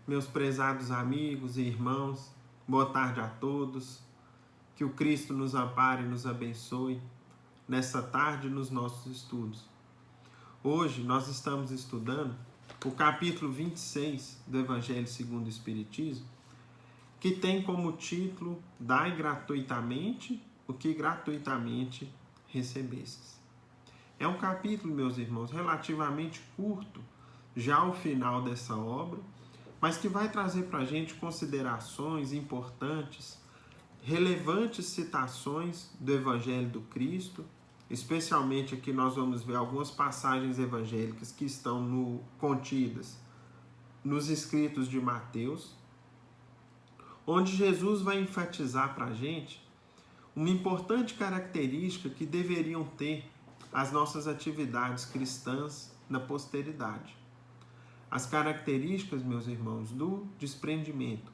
Meus prezados amigos e irmãos, boa tarde a todos. Que o Cristo nos ampare e nos abençoe nessa tarde nos nossos estudos. Hoje nós estamos estudando o capítulo 26 do Evangelho segundo o Espiritismo, que tem como título Dai gratuitamente o que gratuitamente recebestes. É um capítulo, meus irmãos, relativamente curto, já ao final dessa obra, mas que vai trazer para a gente considerações importantes, relevantes citações do Evangelho do Cristo. Especialmente aqui nós vamos ver algumas passagens evangélicas que estão contidas nos escritos de Mateus, onde Jesus vai enfatizar para a gente uma importante característica que deveriam ter as nossas atividades cristãs na posteridade. As características, meus irmãos, do desprendimento,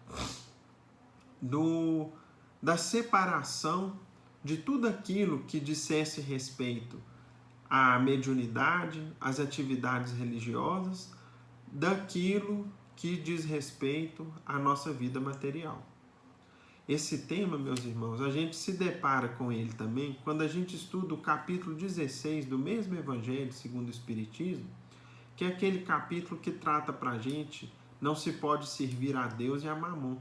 da separação de tudo aquilo que dissesse respeito à mediunidade, às atividades religiosas, daquilo que diz respeito à nossa vida material. Esse tema, meus irmãos, a gente se depara com ele também quando a gente estuda o capítulo 16 do mesmo Evangelho segundo o Espiritismo, que é aquele capítulo que trata para a gente não se pode servir a Deus e a Mamon,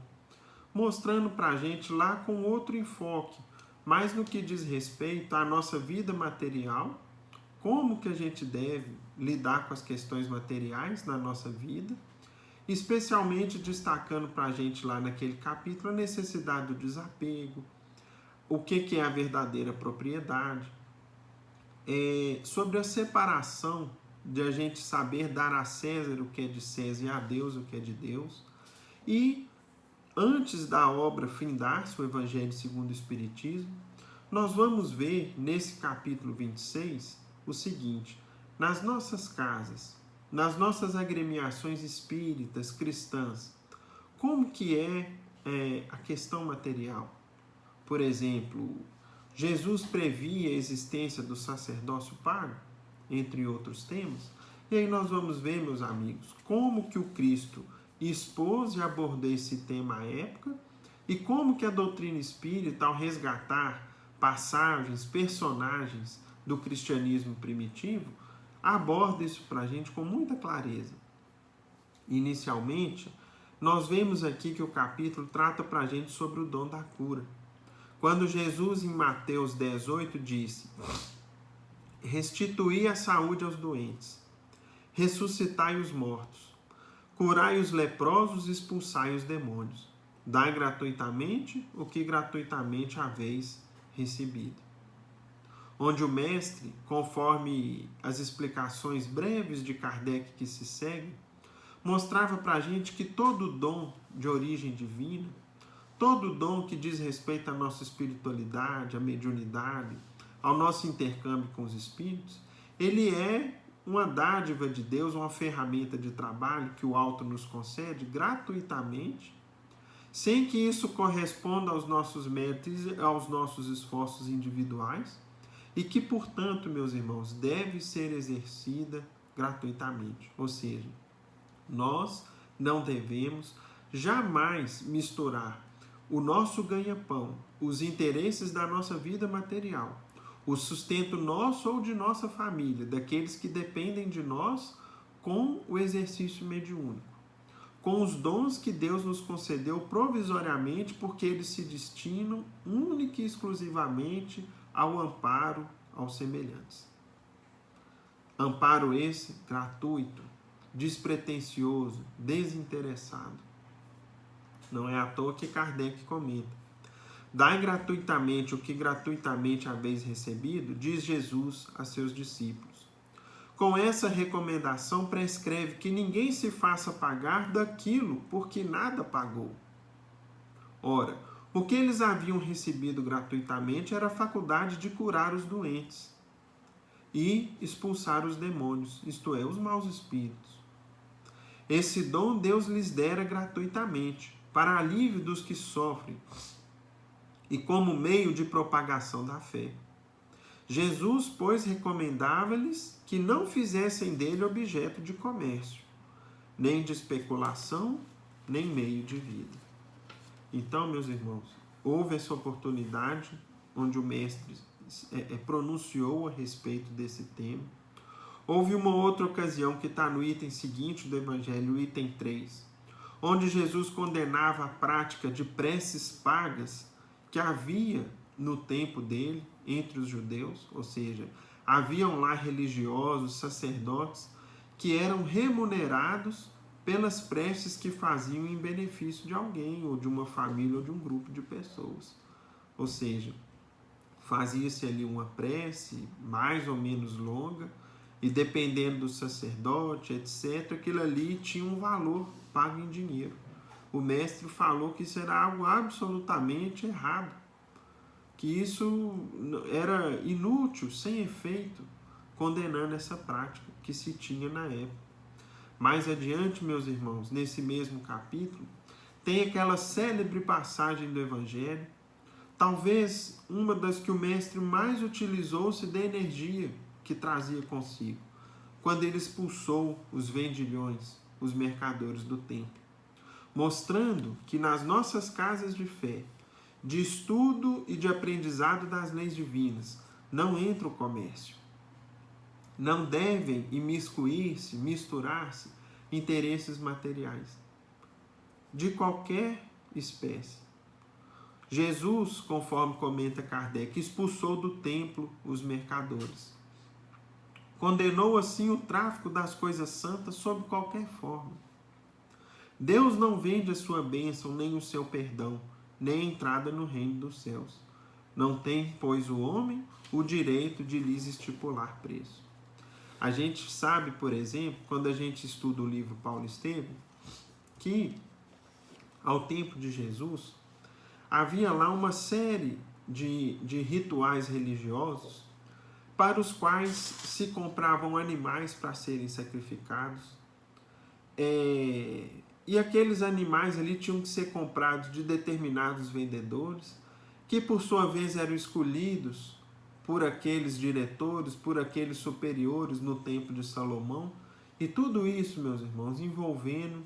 mostrando para a gente lá com outro enfoque, mais no que diz respeito à nossa vida material, como que a gente deve lidar com as questões materiais na nossa vida, especialmente destacando para a gente lá naquele capítulo a necessidade do desapego, o que é a verdadeira propriedade, sobre a separação de a gente saber dar a César o que é de César e a Deus o que é de Deus. E antes da obra findar-se, o Evangelho segundo o Espiritismo, nós vamos ver nesse capítulo 26 o seguinte: nas nossas casas, nas nossas agremiações espíritas, cristãs, como que é a questão material? Por exemplo, Jesus previa a existência do sacerdócio pago, entre outros temas. E aí nós vamos ver, meus amigos, como que o Cristo expôs e abordou esse tema à época e como que a doutrina espírita, ao resgatar passagens, personagens do cristianismo primitivo, aborda isso para a gente com muita clareza. Inicialmente, nós vemos aqui que o capítulo trata para a gente sobre o dom da cura. Quando Jesus, em Mateus 18, disse: restituí a saúde aos doentes, ressuscitai os mortos, curai os leprosos, expulsai os demônios, dai gratuitamente o que gratuitamente haveis recebido. Onde o mestre, conforme as explicações breves de Kardec que se seguem, mostrava para a gente que todo dom de origem divina, todo dom que diz respeito à nossa espiritualidade, à mediunidade, ao nosso intercâmbio com os espíritos, ele é uma dádiva de Deus, uma ferramenta de trabalho que o alto nos concede gratuitamente, sem que isso corresponda aos nossos méritos e aos nossos esforços individuais, e que, portanto, meus irmãos, deve ser exercida gratuitamente. Ou seja, nós não devemos jamais misturar o nosso ganha-pão, os interesses da nossa vida material, o sustento nosso ou de nossa família, daqueles que dependem de nós, com o exercício mediúnico, com os dons que Deus nos concedeu provisoriamente, porque eles se destinam única e exclusivamente ao amparo aos semelhantes. Amparo esse gratuito, despretensioso, desinteressado. Não é à toa que Kardec comenta: dai gratuitamente o que gratuitamente haveis recebido, diz Jesus a seus discípulos. Com essa recomendação prescreve que ninguém se faça pagar daquilo por que nada pagou. Ora, o que eles haviam recebido gratuitamente era a faculdade de curar os doentes e expulsar os demônios, isto é, os maus espíritos. Esse dom Deus lhes dera gratuitamente, para alívio dos que sofrem e como meio de propagação da fé. Jesus, pois, recomendava-lhes que não fizessem dele objeto de comércio, nem de especulação, nem meio de vida. Então, meus irmãos, houve essa oportunidade onde o mestre pronunciou a respeito desse tema. Houve uma outra ocasião que está no item seguinte do Evangelho, o item 3, onde Jesus condenava a prática de preces pagas que havia no tempo dele entre os judeus, ou seja, haviam lá religiosos, sacerdotes, que eram remunerados pelas preces que faziam em benefício de alguém, ou de uma família, ou de um grupo de pessoas. Ou seja, fazia-se ali uma prece mais ou menos longa, e dependendo do sacerdote, etc., aquilo ali tinha um valor pago em dinheiro. O mestre falou que isso era algo absolutamente errado, que isso era inútil, sem efeito, condenando essa prática que se tinha na época. Mais adiante, meus irmãos, nesse mesmo capítulo, tem aquela célebre passagem do Evangelho, talvez uma das que o mestre mais utilizou-se da energia que trazia consigo, quando ele expulsou os vendilhões, os mercadores do templo, mostrando que nas nossas casas de fé, de estudo e de aprendizado das leis divinas, não entra o comércio. Não devem imiscuir-se, misturar-se interesses materiais, de qualquer espécie. Jesus, conforme comenta Kardec, expulsou do templo os mercadores. Condenou assim o tráfico das coisas santas sob qualquer forma. Deus não vende a sua bênção, nem o seu perdão, nem a entrada no reino dos céus. Não tem, pois, o homem o direito de lhes estipular preço. A gente sabe, por exemplo, quando a gente estuda o livro Paulo Estevam, que ao tempo de Jesus havia lá uma série de rituais religiosos para os quais se compravam animais para serem sacrificados. E aqueles animais ali tinham que ser comprados de determinados vendedores, que por sua vez eram escolhidos por aqueles diretores, por aqueles superiores no templo de Salomão. E tudo isso, meus irmãos, envolvendo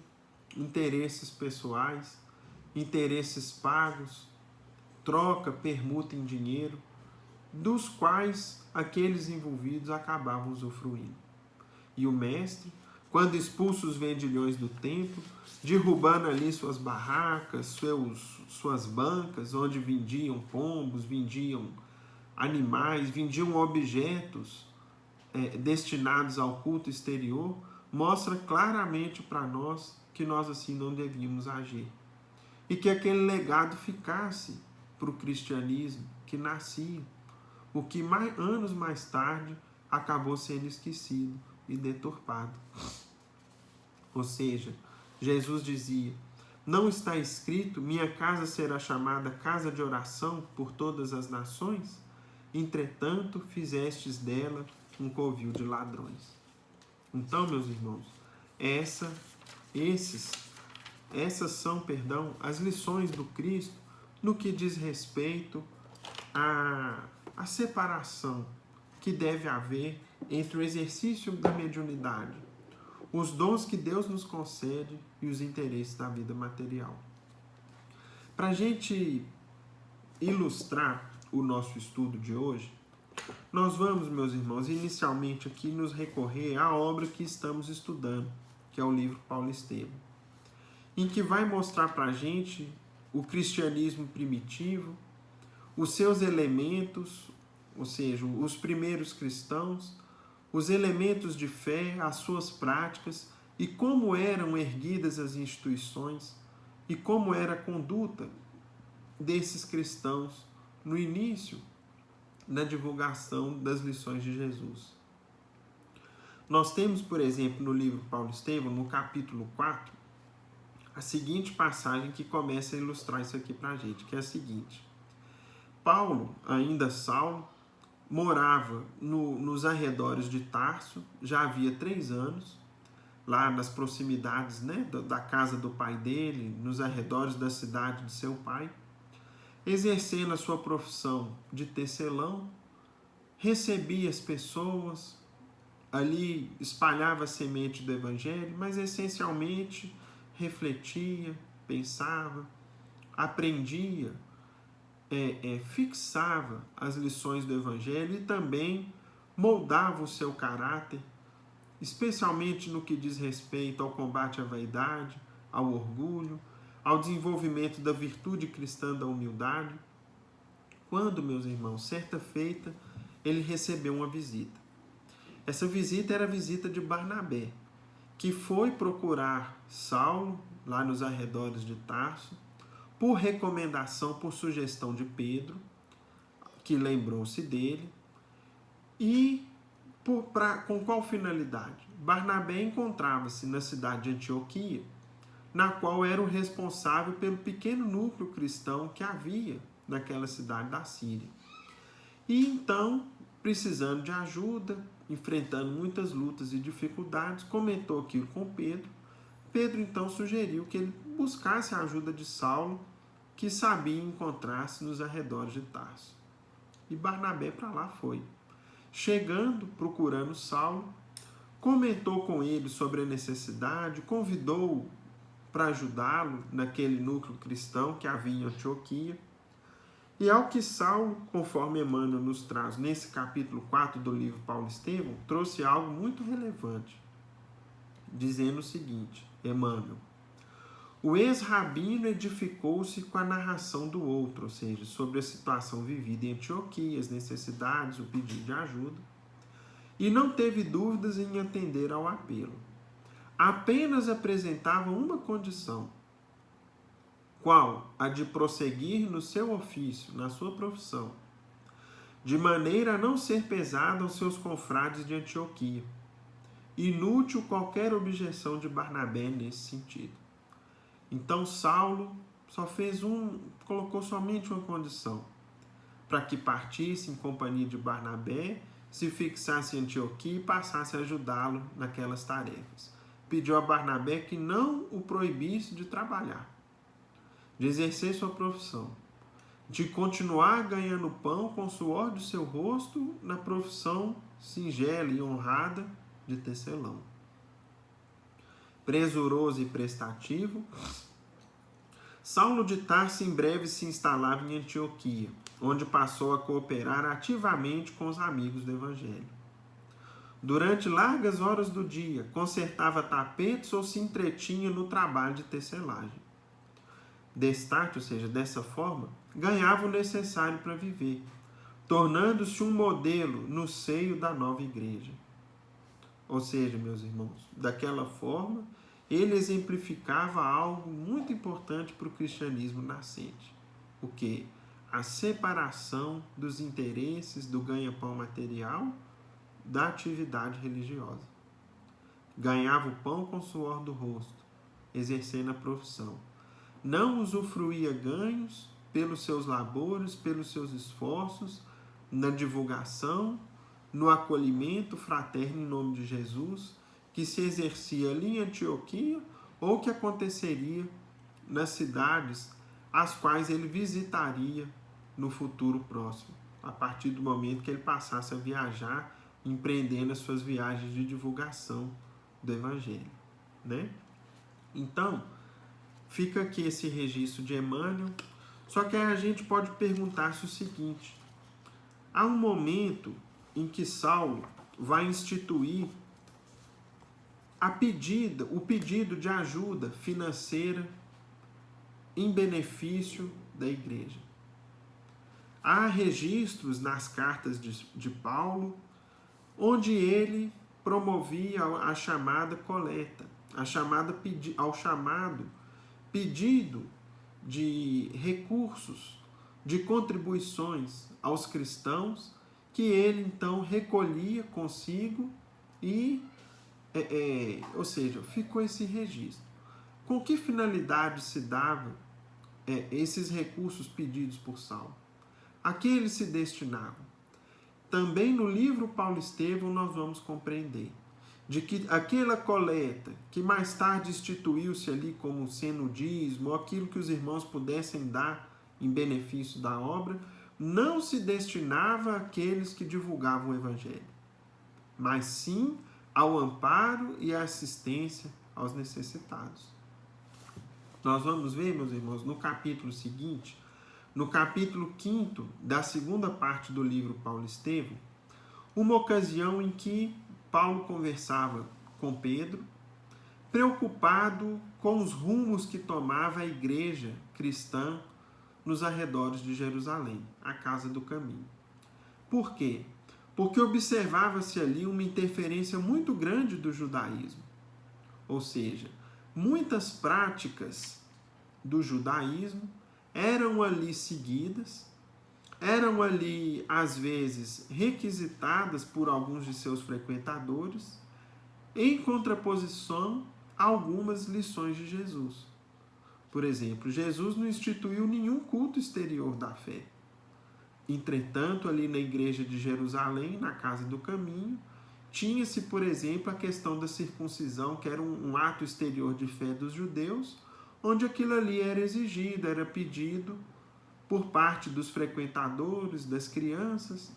interesses pessoais, interesses pagos, troca, permuta em dinheiro, dos quais aqueles envolvidos acabavam usufruindo. E o mestre, quando expulsa os vendilhões do templo, derrubando ali suas barracas, suas bancas, onde vendiam pombos, vendiam animais, vendiam objetos destinados ao culto exterior, mostra claramente para nós que nós assim não devíamos agir. E que aquele legado ficasse para o cristianismo que nascia, o que anos mais tarde acabou sendo esquecido e deturpado. Ou seja, Jesus dizia: não está escrito, minha casa será chamada casa de oração por todas as nações? Entretanto, fizestes dela um covil de ladrões. Então, meus irmãos, essas são, as lições do Cristo no que diz respeito à separação que deve haver entre o exercício da mediunidade, os dons que Deus nos concede e os interesses da vida material. Para a gente ilustrar o nosso estudo de hoje, nós vamos, meus irmãos, inicialmente aqui nos recorrer à obra que estamos estudando, que é o livro Paulo Estevam, em que vai mostrar para a gente o cristianismo primitivo, os seus elementos, ou seja, os primeiros cristãos, os elementos de fé, as suas práticas e como eram erguidas as instituições e como era a conduta desses cristãos no início da divulgação das lições de Jesus. Nós temos, por exemplo, no livro Paulo Estevam, no capítulo 4, a seguinte passagem que começa a ilustrar isso aqui para a gente, que é a seguinte: Paulo, ainda Saulo, morava nos arredores de Tarso, já havia 3 anos, lá nas proximidades, da casa do pai dele, nos arredores da cidade de seu pai, exercendo a sua profissão de tecelão, recebia as pessoas, ali espalhava a semente do evangelho, mas essencialmente refletia, pensava, aprendia, fixava as lições do Evangelho e também moldava o seu caráter, especialmente no que diz respeito ao combate à vaidade, ao orgulho, ao desenvolvimento da virtude cristã da humildade. Quando, meus irmãos, certa feita, ele recebeu uma visita. Essa visita era a visita de Barnabé, que foi procurar Saulo, lá nos arredores de Tarso, por recomendação, por sugestão de Pedro, que lembrou-se dele, e com qual finalidade? Barnabé encontrava-se na cidade de Antioquia, na qual era o responsável pelo pequeno núcleo cristão que havia naquela cidade da Síria. E então, precisando de ajuda, enfrentando muitas lutas e dificuldades, comentou aquilo com Pedro. Pedro então sugeriu que ele buscasse a ajuda de Saulo, que sabia encontrar-se nos arredores de Tarso. E Barnabé para lá foi. Chegando, procurando Saulo, comentou com ele sobre a necessidade, convidou-o para ajudá-lo naquele núcleo cristão que havia em Antioquia. E ao que Saulo, conforme Emmanuel nos traz nesse capítulo 4 do livro Paulo Estevão, trouxe algo muito relevante, dizendo o seguinte: Emmanuel, o ex-rabino edificou-se com a narração do outro, ou seja, sobre a situação vivida em Antioquia, as necessidades, o pedido de ajuda, e não teve dúvidas em atender ao apelo. Apenas apresentava uma condição, qual? A de prosseguir no seu ofício, na sua profissão, de maneira a não ser pesado aos seus confrades de Antioquia. Inútil qualquer objeção de Barnabé nesse sentido. Então Saulo colocou somente uma condição, para que partisse em companhia de Barnabé, se fixasse em Antioquia e passasse a ajudá-lo naquelas tarefas. Pediu a Barnabé que não o proibisse de trabalhar, de exercer sua profissão, de continuar ganhando pão com o suor do seu rosto na profissão singela e honrada de tecelão. Presuroso e prestativo, Saulo de Tarso em breve se instalava em Antioquia, onde passou a cooperar ativamente com os amigos do Evangelho. Durante largas horas do dia, consertava tapetes ou se entretinha no trabalho de tecelagem. Destaque, ou seja, dessa forma, ganhava o necessário para viver, tornando-se um modelo no seio da nova igreja. Ou seja, meus irmãos, daquela forma, ele exemplificava algo muito importante para o cristianismo nascente. O quê? A separação dos interesses do ganha-pão material da atividade religiosa. Ganhava o pão com o suor do rosto, exercendo a profissão. Não usufruía ganhos pelos seus labores, pelos seus esforços, na divulgação, no acolhimento fraterno em nome de Jesus, que se exercia ali em Antioquia ou que aconteceria nas cidades as quais ele visitaria no futuro próximo, a partir do momento que ele passasse a viajar, empreendendo as suas viagens de divulgação do Evangelho, né? Então, fica aqui esse registro de Emmanuel, só que aí a gente pode perguntar-se o seguinte: há um momento em que Saulo vai instituir o pedido de ajuda financeira em benefício da igreja. Há registros nas cartas de Paulo, onde ele promovia a chamada coleta, ao chamado pedido de recursos, de contribuições aos cristãos, que ele então recolhia consigo e, ou seja, ficou esse registro. Com que finalidade se davam esses recursos pedidos por Saulo? A que eles se destinavam? Também no livro Paulo Estevão nós vamos compreender de que aquela coleta, que mais tarde instituiu-se ali como sendo o dízimo, ou aquilo que os irmãos pudessem dar em benefício da obra, não se destinava àqueles que divulgavam o Evangelho, mas sim ao amparo e à assistência aos necessitados. Nós vamos ver, meus irmãos, no capítulo seguinte, no capítulo 5º da segunda parte do livro Paulo Estevão, uma ocasião em que Paulo conversava com Pedro, preocupado com os rumos que tomava a igreja cristã nos arredores de Jerusalém, a Casa do Caminho. Por quê? Porque observava-se ali uma interferência muito grande do judaísmo. Ou seja, muitas práticas do judaísmo eram ali seguidas, eram ali, às vezes, requisitadas por alguns de seus frequentadores, em contraposição a algumas lições de Jesus. Por exemplo, Jesus não instituiu nenhum culto exterior da fé. Entretanto, ali na igreja de Jerusalém, na Casa do Caminho, tinha-se, por exemplo, a questão da circuncisão, que era um ato exterior de fé dos judeus, onde aquilo ali era exigido, era pedido por parte dos frequentadores, das crianças,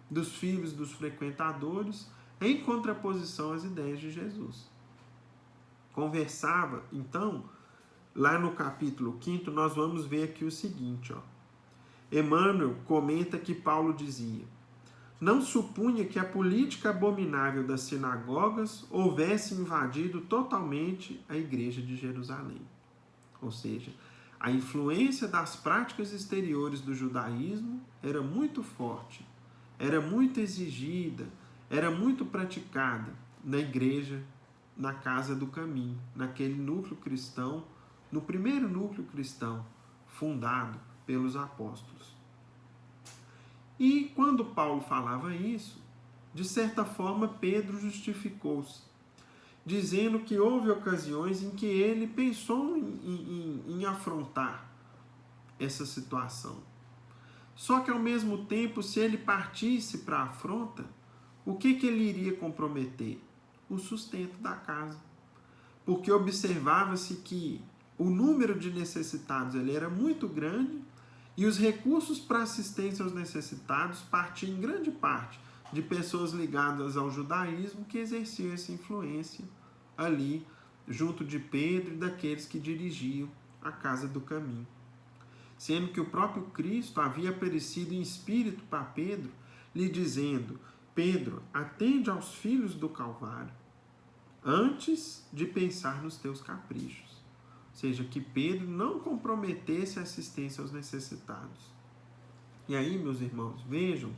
dos filhos dos frequentadores, em contraposição às ideias de Jesus. Conversava, então, lá no capítulo 5º, nós vamos ver aqui o seguinte, Emmanuel comenta que Paulo dizia: não supunha que a política abominável das sinagogas houvesse invadido totalmente a igreja de Jerusalém. Ou seja, a influência das práticas exteriores do judaísmo era muito forte, era muito exigida, era muito praticada na igreja, na Casa do Caminho, naquele núcleo cristão, no primeiro núcleo cristão fundado pelos apóstolos. E quando Paulo falava isso, de certa forma Pedro justificou-se, dizendo que houve ocasiões em que ele pensou em afrontar essa situação. Só que ao mesmo tempo, se ele partisse para a afronta, o que ele iria comprometer? O sustento da casa. Porque observava-se que o número de necessitados ele era muito grande e os recursos para assistência aos necessitados partiam em grande parte de pessoas ligadas ao judaísmo que exerciam essa influência ali junto de Pedro e daqueles que dirigiam a Casa do Caminho. Sendo que o próprio Cristo havia aparecido em espírito para Pedro, lhe dizendo: Pedro, atende aos filhos do Calvário, antes de pensar nos teus caprichos. Ou seja, que Pedro não comprometesse a assistência aos necessitados. E aí, meus irmãos, vejam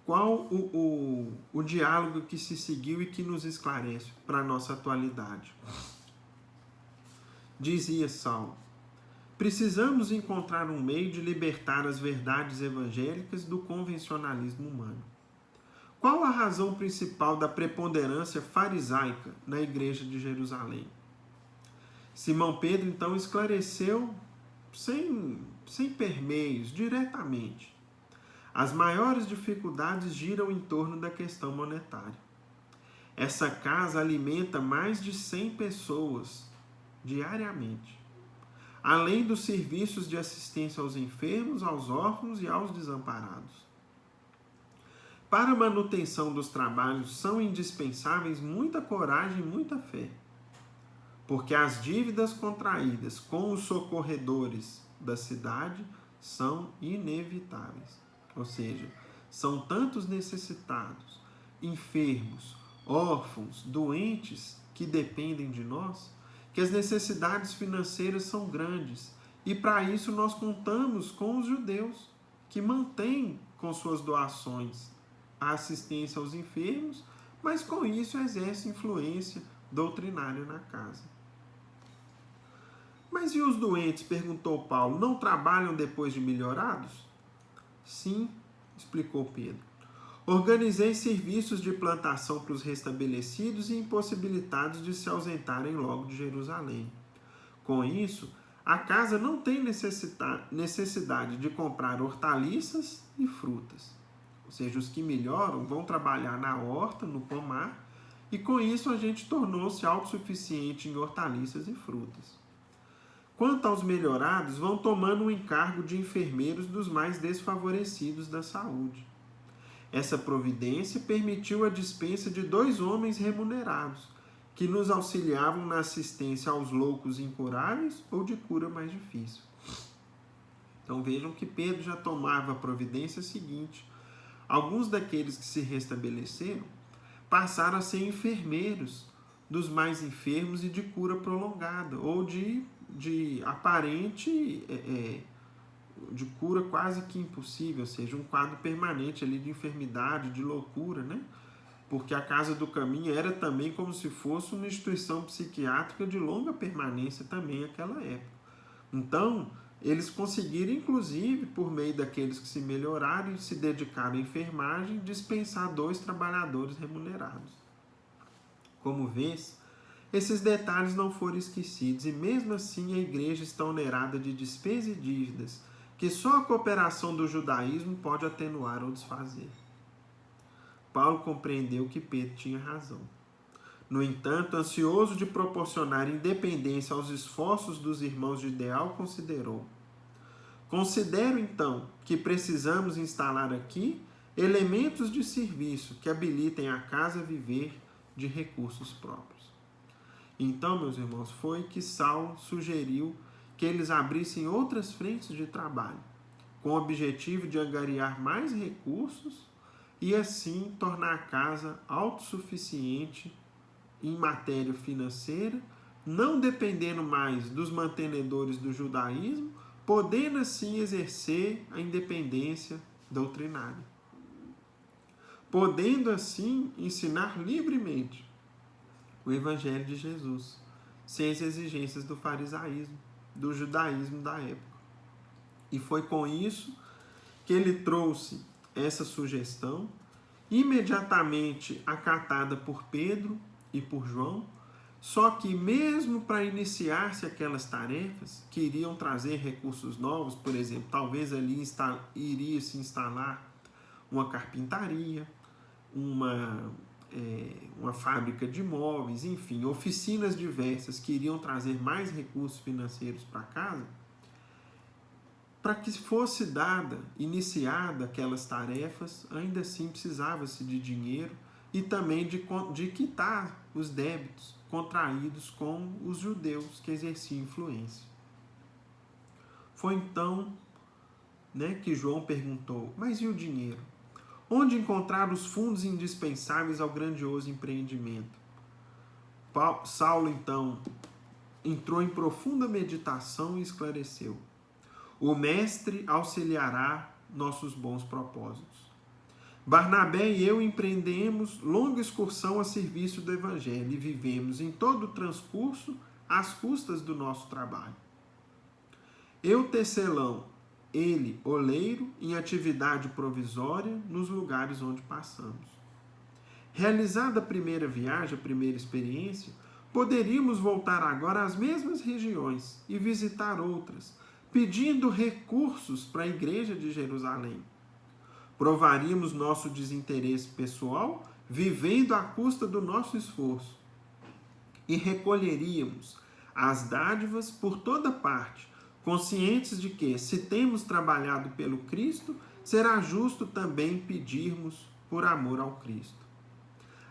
qual o diálogo que se seguiu e que nos esclarece para a nossa atualidade. Dizia Saulo: precisamos encontrar um meio de libertar as verdades evangélicas do convencionalismo humano. Qual a razão principal da preponderância farisaica na igreja de Jerusalém? Simão Pedro, então, esclareceu sem permeios, diretamente. As maiores dificuldades giram em torno da questão monetária. Essa casa alimenta mais de 100 pessoas diariamente, além dos serviços de assistência aos enfermos, aos órfãos e aos desamparados. Para a manutenção dos trabalhos são indispensáveis muita coragem e muita fé, porque as dívidas contraídas com os socorredores da cidade são inevitáveis. Ou seja, são tantos necessitados, enfermos, órfãos, doentes que dependem de nós, que as necessidades financeiras são grandes. E para isso nós contamos com os judeus, que mantêm com suas doações a assistência aos enfermos, mas com isso exerce influência doutrinária na casa. Mas e os doentes, perguntou Paulo, não trabalham depois de melhorados? Sim, explicou Pedro. Organizei serviços de plantação para os restabelecidos e impossibilitados de se ausentarem logo de Jerusalém. Com isso, a casa não tem necessidade de comprar hortaliças e frutas. Ou seja, os que melhoram vão trabalhar na horta, no pomar, e com isso a gente tornou-se autossuficiente em hortaliças e frutas. Quanto aos melhorados, vão tomando o encargo de enfermeiros dos mais desfavorecidos da saúde. Essa providência permitiu a dispensa de 2 homens remunerados, que nos auxiliavam na assistência aos loucos incuráveis ou de cura mais difícil. Então vejam que Pedro já tomava a providência seguinte. Alguns daqueles que se restabeleceram passaram a ser enfermeiros dos mais enfermos e de cura prolongada, ou de aparente, de cura quase que impossível, ou seja, um quadro permanente ali de enfermidade, de loucura, né? Porque a Casa do Caminho era também como se fosse uma instituição psiquiátrica de longa permanência também naquela época. Então, eles conseguiram, inclusive, por meio daqueles que se melhoraram e se dedicaram à enfermagem, dispensar 2 trabalhadores remunerados. Como vês, esses detalhes não foram esquecidos e mesmo assim a igreja está onerada de despesas e dívidas que só a cooperação do judaísmo pode atenuar ou desfazer. Paulo compreendeu que Pedro tinha razão. No entanto, ansioso de proporcionar independência aos esforços dos irmãos de Ideal, considerou: considero então que precisamos instalar aqui elementos de serviço que habilitem a casa a viver de recursos próprios. Então, meus irmãos, foi que Saulo sugeriu que eles abrissem outras frentes de trabalho, com o objetivo de angariar mais recursos e assim tornar a casa autossuficiente em matéria financeira, não dependendo mais dos mantenedores do judaísmo, podendo assim exercer a independência doutrinária. Podendo assim ensinar livremente o Evangelho de Jesus, sem as exigências do farisaísmo, do judaísmo da época. E foi com isso que ele trouxe essa sugestão, imediatamente acatada por Pedro e por João, só que mesmo para iniciar-se aquelas tarefas que iriam trazer recursos novos, por exemplo, talvez ali iria se instalar uma carpintaria, uma fábrica de móveis, enfim, oficinas diversas que iriam trazer mais recursos financeiros para casa, para que fosse iniciada aquelas tarefas, ainda assim precisava-se de dinheiro e também de quitar os débitos contraídos com os judeus que exerciam influência. Foi então, que João perguntou: mas e o dinheiro? Onde encontrar os fundos indispensáveis ao grandioso empreendimento? Saulo, então, entrou em profunda meditação e esclareceu: o mestre auxiliará nossos bons propósitos. Barnabé e eu empreendemos longa excursão a serviço do Evangelho e vivemos em todo o transcurso às custas do nosso trabalho. Eu tecelão, ele oleiro, em atividade provisória nos lugares onde passamos. Realizada a primeira viagem, a primeira experiência, poderíamos voltar agora às mesmas regiões e visitar outras, pedindo recursos para a igreja de Jerusalém. Provaríamos nosso desinteresse pessoal, vivendo à custa do nosso esforço. E recolheríamos as dádivas por toda parte, conscientes de que, se temos trabalhado pelo Cristo, será justo também pedirmos por amor ao Cristo.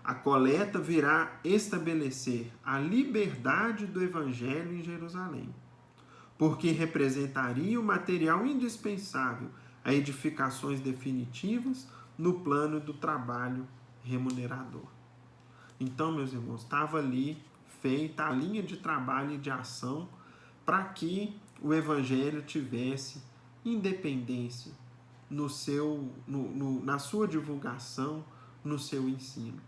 A coleta virá estabelecer a liberdade do Evangelho em Jerusalém, porque representaria o material indispensável a edificações definitivas no plano do trabalho remunerador. Então, meus irmãos, estava ali feita a linha de trabalho e de ação para que o Evangelho tivesse independência na sua divulgação, no seu ensino.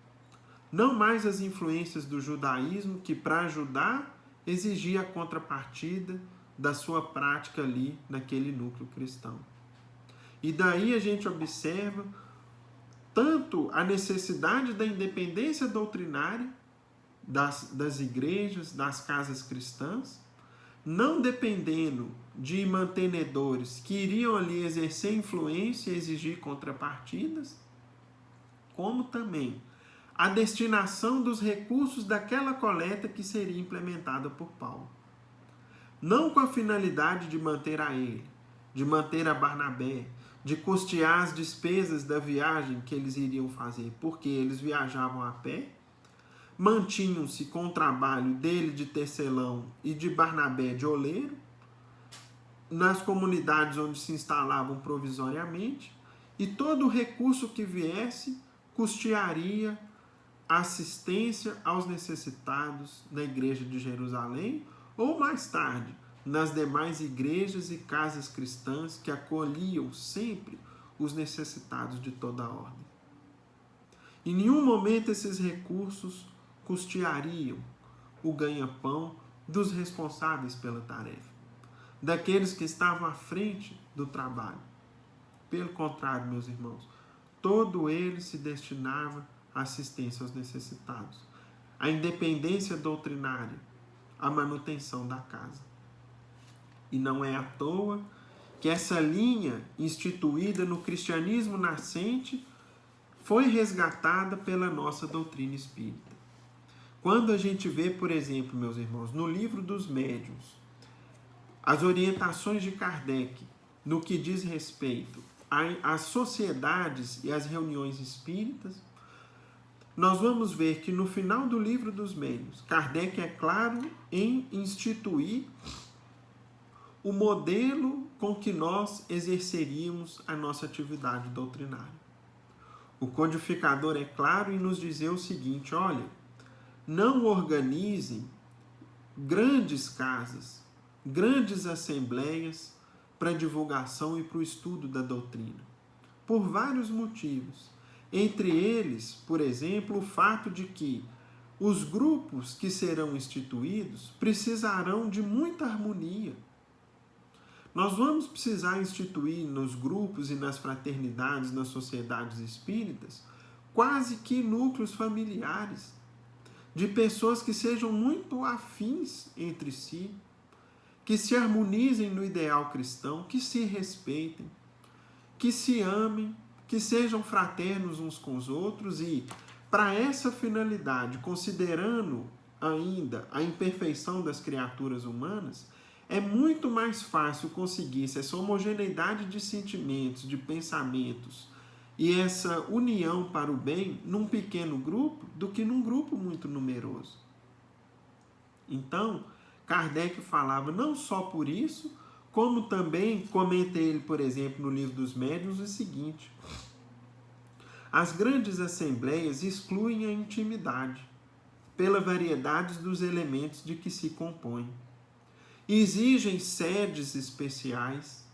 Não mais as influências do judaísmo, que para ajudar exigia a contrapartida da sua prática ali naquele núcleo cristão. E daí a gente observa tanto a necessidade da independência doutrinária das igrejas, das casas cristãs, não dependendo de mantenedores que iriam ali exercer influência e exigir contrapartidas, como também a destinação dos recursos daquela coleta que seria implementada por Paulo. Não com a finalidade de manter a ele, de manter a Barnabé, de custear as despesas da viagem que eles iriam fazer, porque eles viajavam a pé, mantinham-se com o trabalho dele de tecelão e de Barnabé de oleiro, nas comunidades onde se instalavam provisoriamente, e todo o recurso que viesse custearia a assistência aos necessitados na igreja de Jerusalém, ou mais tarde, nas demais igrejas e casas cristãs que acolhiam sempre os necessitados de toda a ordem. Em nenhum momento esses recursos custeariam o ganha-pão dos responsáveis pela tarefa, daqueles que estavam à frente do trabalho. Pelo contrário, meus irmãos, todo ele se destinava à assistência aos necessitados, à independência doutrinária, à manutenção da casa. E não é à toa que essa linha instituída no cristianismo nascente foi resgatada pela nossa doutrina espírita. Quando a gente vê, por exemplo, meus irmãos, no livro dos Médiuns, as orientações de Kardec no que diz respeito às sociedades e às reuniões espíritas, nós vamos ver que no final do livro dos Médiuns, Kardec é claro em instituir o modelo com que nós exerceríamos a nossa atividade doutrinária. O codificador é claro em nos dizer o seguinte: olha, não organizem grandes casas, grandes assembleias para divulgação e para o estudo da doutrina, por vários motivos. Entre eles, por exemplo, o fato de que os grupos que serão instituídos precisarão de muita harmonia. Nós vamos precisar instituir nos grupos e nas fraternidades, nas sociedades espíritas, quase que núcleos familiares, de pessoas que sejam muito afins entre si, que se harmonizem no ideal cristão, que se respeitem, que se amem, que sejam fraternos uns com os outros e, para essa finalidade, considerando ainda a imperfeição das criaturas humanas, é muito mais fácil conseguir essa homogeneidade de sentimentos, de pensamentos e essa união para o bem num pequeno grupo do que num grupo muito numeroso. Então, Kardec falava não só por isso, como também comenta ele, por exemplo, no livro dos Médiuns, o seguinte: as grandes assembleias excluem a intimidade pela variedade dos elementos de que se compõem. Exigem sedes especiais,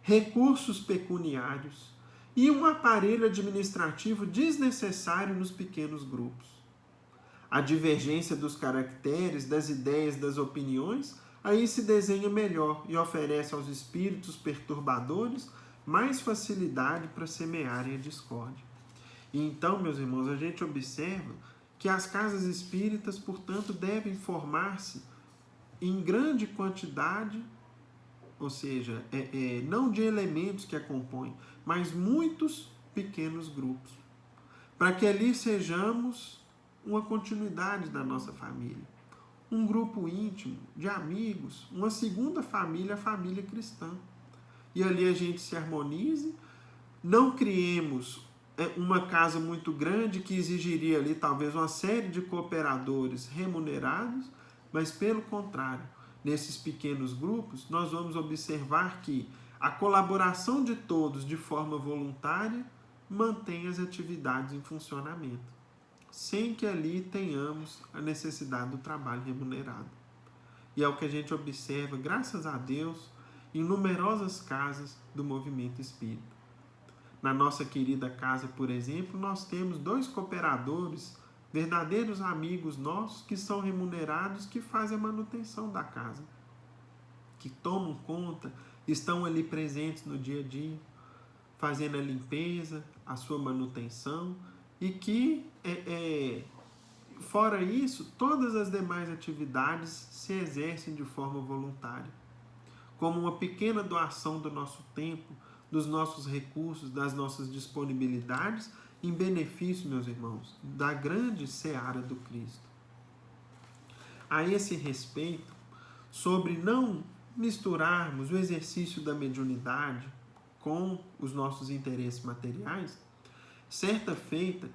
recursos pecuniários e um aparelho administrativo desnecessário nos pequenos grupos. A divergência dos caracteres, das ideias, das opiniões, aí se desenha melhor e oferece aos espíritos perturbadores mais facilidade para semearem a discórdia. E então, meus irmãos, a gente observa que as casas espíritas, portanto, devem formar-se em grande quantidade, ou seja, não de elementos que a compõem, mas muitos pequenos grupos, para que ali sejamos uma continuidade da nossa família, um grupo íntimo de amigos, uma segunda família, a família cristã. E ali a gente se harmonize, não criemos uma casa muito grande que exigiria ali talvez uma série de cooperadores remunerados, mas pelo contrário, nesses pequenos grupos, nós vamos observar que a colaboração de todos de forma voluntária mantém as atividades em funcionamento, sem que ali tenhamos a necessidade do trabalho remunerado. E é o que a gente observa, graças a Deus, em numerosas casas do movimento espírita. Na nossa querida casa, por exemplo, nós temos 2 cooperadores, verdadeiros amigos nossos, que são remunerados, que fazem a manutenção da casa, que tomam conta, estão ali presentes no dia a dia, fazendo a limpeza, a sua manutenção, e que, fora isso, todas as demais atividades se exercem de forma voluntária, como uma pequena doação do nosso tempo, dos nossos recursos, das nossas disponibilidades, em benefício, meus irmãos, da grande seara do Cristo. A esse respeito, sobre não misturarmos o exercício da mediunidade com os nossos interesses materiais, certa feita,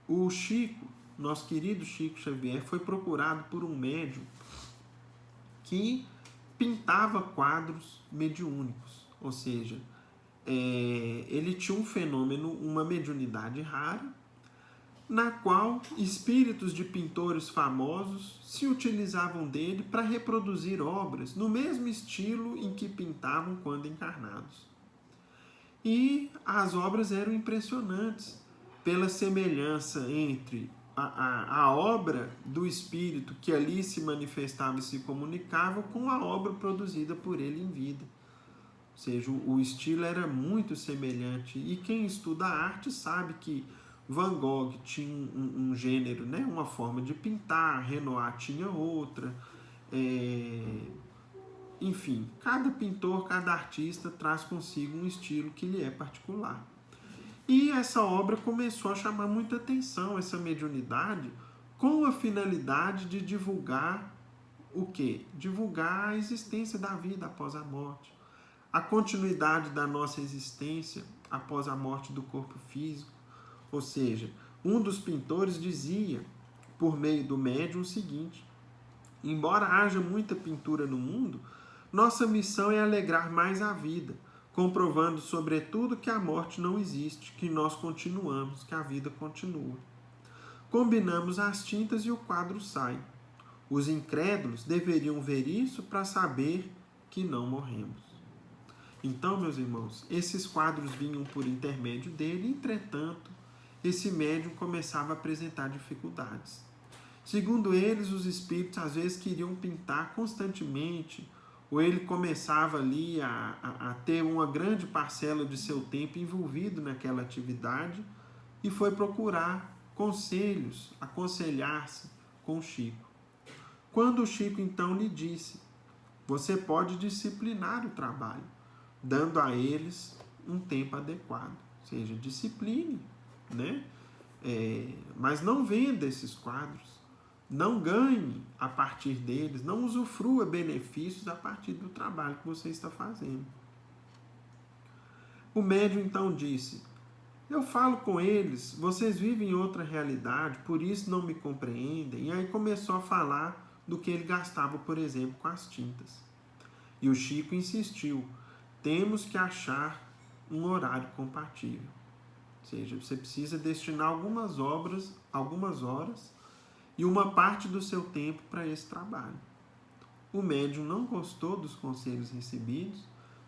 o Chico, nosso querido Chico Xavier, foi procurado por um médium que pintava quadros mediúnicos, ou seja, ele tinha um fenômeno, uma mediunidade rara, na qual espíritos de pintores famosos se utilizavam dele para reproduzir obras no mesmo estilo em que pintavam quando encarnados. E as obras eram impressionantes pela semelhança entre a obra do espírito que ali se manifestava e se comunicava com a obra produzida por ele em vida. Ou seja, o estilo era muito semelhante. E quem estuda a arte sabe que Van Gogh tinha um gênero, né? Uma forma de pintar, Renoir tinha outra. Enfim, cada pintor, cada artista traz consigo um estilo que lhe é particular. E essa obra começou a chamar muita atenção, essa mediunidade, com a finalidade de divulgar o quê? Divulgar a existência da vida após a morte, a continuidade da nossa existência após a morte do corpo físico. Ou seja, um dos pintores dizia, por meio do médium, o seguinte: embora haja muita pintura no mundo, nossa missão é alegrar mais a vida, comprovando, sobretudo, que a morte não existe, que nós continuamos, que a vida continua. Combinamos as tintas e o quadro sai. Os incrédulos deveriam ver isso para saber que não morremos. Então, meus irmãos, esses quadros vinham por intermédio dele, entretanto, esse médium começava a apresentar dificuldades. Segundo eles, os espíritos às vezes queriam pintar constantemente, ou ele começava ali a ter uma grande parcela de seu tempo envolvido naquela atividade e foi procurar conselhos, aconselhar-se com o Chico. Quando o Chico então lhe disse: você pode disciplinar o trabalho, dando a eles um tempo adequado, ou seja, discipline, né? Mas não venda esses quadros, não ganhe a partir deles, não usufrua benefícios a partir do trabalho que você está fazendo. O médium então disse: eu falo com eles, vocês vivem em outra realidade, por isso não me compreendem. E aí começou a falar do que ele gastava, por exemplo, com as tintas. E o Chico insistiu: temos que achar um horário compatível. Ou seja, você precisa destinar algumas horas e uma parte do seu tempo para esse trabalho. O médium não gostou dos conselhos recebidos,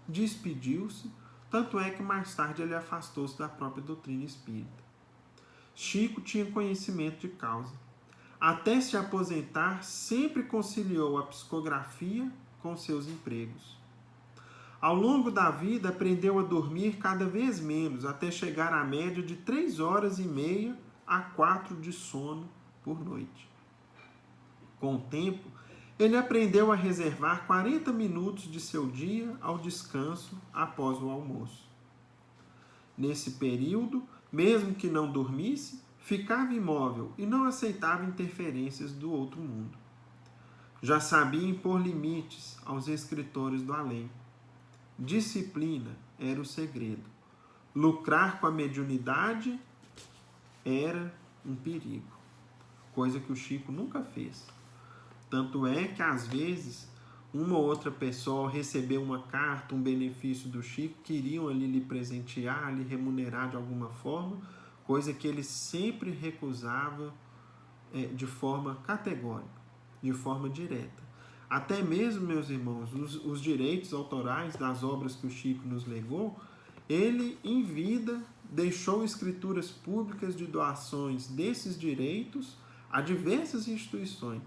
despediu-se, tanto é que mais tarde ele afastou-se da própria doutrina espírita. Chico tinha conhecimento de causa. Até se aposentar, sempre conciliou a psicografia com seus empregos. Ao longo da vida, aprendeu a dormir cada vez menos, até chegar à média de 3 horas e meia a 4 de sono por noite. Com o tempo, ele aprendeu a reservar 40 minutos de seu dia ao descanso após o almoço. Nesse período, mesmo que não dormisse, ficava imóvel e não aceitava interferências do outro mundo. Já sabia impor limites aos escritores do além. Disciplina era o segredo. Lucrar com a mediunidade era um perigo, coisa que o Chico nunca fez. Tanto é que, às vezes, uma ou outra pessoa, ao receber uma carta, um benefício do Chico, queriam ali lhe presentear, lhe remunerar de alguma forma, coisa que ele sempre recusava de forma categórica, de forma direta. Até mesmo, meus irmãos, os direitos autorais das obras que o Chico nos legou, ele, em vida, deixou escrituras públicas de doações desses direitos a diversas instituições.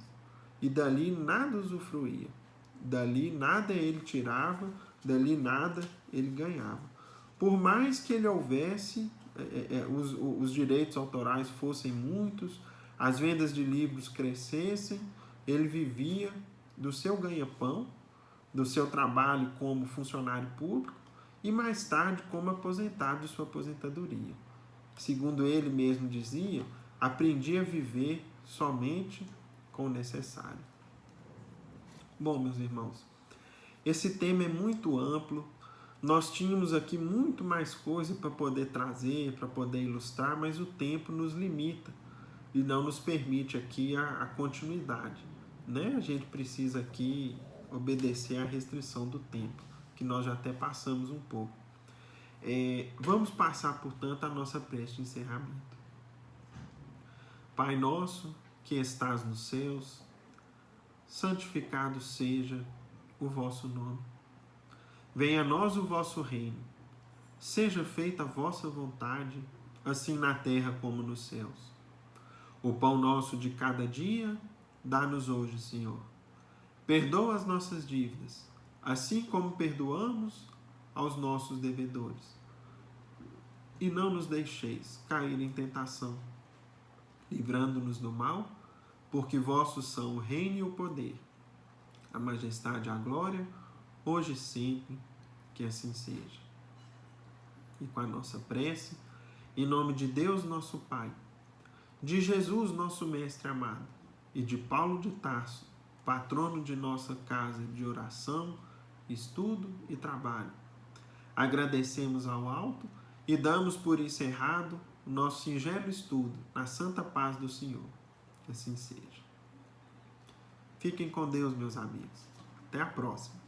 E dali nada usufruía. Dali nada ele tirava, dali nada ele ganhava. Por mais que ele houvesse, os direitos autorais fossem muitos, as vendas de livros crescessem, ele vivia do seu ganha-pão, do seu trabalho como funcionário público e mais tarde como aposentado de sua aposentadoria. Segundo ele mesmo dizia, aprendi a viver somente com o necessário. Bom, meus irmãos, esse tema é muito amplo. Nós tínhamos aqui muito mais coisa para poder trazer, para poder ilustrar, mas o tempo nos limita. e não nos permite aqui a continuidade, né? A gente precisa aqui obedecer à restrição do tempo, que nós já até passamos um pouco. Vamos passar, portanto, a nossa prece de encerramento. Pai nosso, que estás nos céus, santificado seja o vosso nome. Venha a nós o vosso reino. Seja feita a vossa vontade, assim na terra como nos céus. O pão nosso de cada dia, dá-nos hoje, Senhor. Perdoa as nossas dívidas, assim como perdoamos aos nossos devedores. E não nos deixeis cair em tentação, livrando-nos do mal, porque vossos são o reino e o poder, a majestade e a glória, hoje e sempre, que assim seja. E com a nossa prece, em nome de Deus nosso Pai, de Jesus nosso Mestre amado, e de Paulo de Tarso, patrono de nossa casa de oração, estudo e trabalho, agradecemos ao alto e damos por encerrado o nosso singelo estudo na santa paz do Senhor. Que assim seja. Fiquem com Deus, meus amigos. Até a próxima.